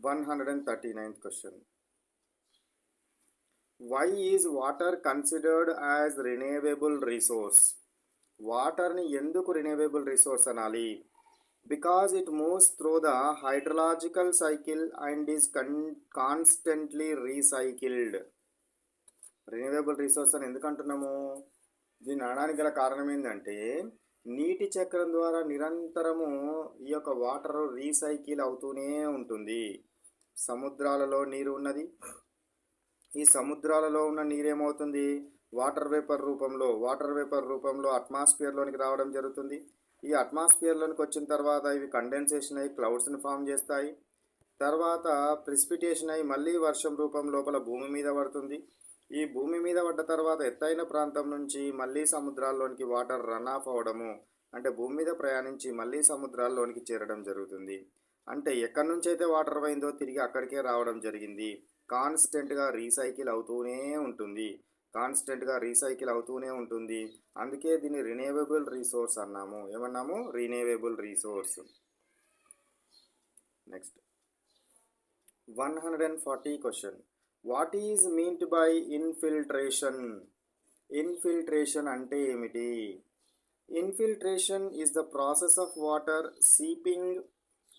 139th question. Why is water considered as renewable resource? వాటర్ని ఎందుకు renewable resource అనాలి? Because it moves through the hydrological cycle and is constantly recycled. Renewable resource అని ఎందుకు అంటున్నాము? దీన్ని అనడానికి గల కారణం ఏంటంటే, నీటి చక్రం ద్వారా నిరంతరము ఈ యొక్క వాటర్ రీసైకిల్ అవుతూనే ఉంటుంది. సముద్రాలలో నీరు ఉన్నది. ఈ సముద్రాలలో ఉన్న నీరేమవుతుంది? వాటర్ వేపర్ రూపంలో అట్మాస్ఫియర్లోనికి రావడం జరుగుతుంది. ఈ అట్మాస్ఫియర్లోనికి వచ్చిన తర్వాత ఇవి కండెన్సేషన్ అయ్యి క్లౌడ్స్ని ఫామ్ చేస్తాయి. తర్వాత ప్రిసిపిటేషన్ అయ్యి మళ్ళీ వర్షం రూపం లోపల భూమి మీద పడుతుంది. ఈ భూమి మీద పడ్డ తర్వాత ఎత్తైన ప్రాంతం నుంచి మళ్ళీ సముద్రాల్లోనికి వాటర్ రన్ ఆఫ్ అవ్వడము, అంటే భూమి మీద ప్రయాణించి మళ్ళీ సముద్రాల్లోనికి చేరడం జరుగుతుంది. అంటే ఎక్కడి నుంచి అయితే వాటర్ పోయిందో తిరిగి అక్కడికే రావడం జరిగింది. కాన్స్టెంట్గా రీసైకిల్ అవుతూనే ఉంటుంది. అందుకే దీన్ని రిన్యూవబుల్ రీసోర్స్ అన్నాము. ఏమన్నాము? Renewable resource. Next 140 question. What is meant by infiltration? Infiltration అంటే ఏమిటి? Infiltration is the process of water seeping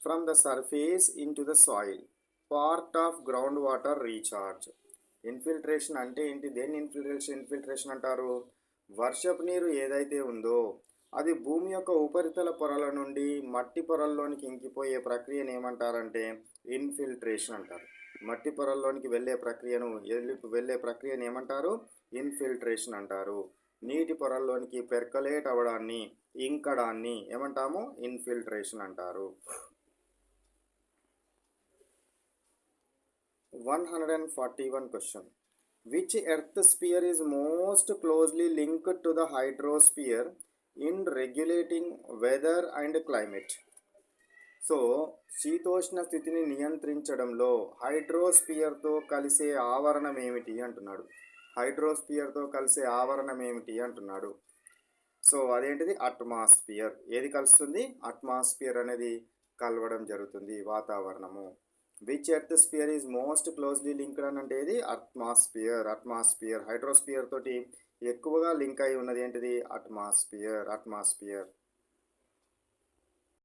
from the surface into the soil, part of ground water recharge. Infiltration అంటే ఏంటి? దేన్ని infiltration అంటారు? వర్షపు నీరు ఏదైతే ఉందో అది భూమి యొక్క ఉపరితల పొరల నుండి మట్టి పొరల్లోనికి ఇంకిపోయే ప్రక్రియను ఏమంటారంటే ఇన్ఫిల్ట్రేషన్ అంటారు. మట్టి పొరల్లోనికి వెళ్ళే ప్రక్రియను ఏమంటారు? ఇన్ఫిల్ట్రేషన్ అంటారు. నీటి పొరల్లోనికి పెర్కలేట్ అవ్వడాన్ని, ఇంకడాన్ని ఏమంటాము? ఇన్ఫిల్ట్రేషన్ అంటారు. 141 question. Which earth sphere is most closely linked to the hydrosphere in regulating weather and climate? So శీతోష్ణ స్థితిని నియంత్రించడంలో హైడ్రోస్పియర్తో కలిసే ఆవరణం ఏమిటి అంటున్నాడు. సో అదేంటిది? అట్మాస్ఫియర్. ఏది కలుస్తుంది? అట్మాస్ఫియర్ అనేది కలవడం జరుగుతుంది, వాతావరణము. Which earth spear is most closely linked అని అంటే ఇది అట్మాస్ఫియర్. హైడ్రోస్పియర్ తోటి ఎక్కువగా లింక్ అయి ఉన్నది ఏంటిది? అట్మాస్ఫియర్.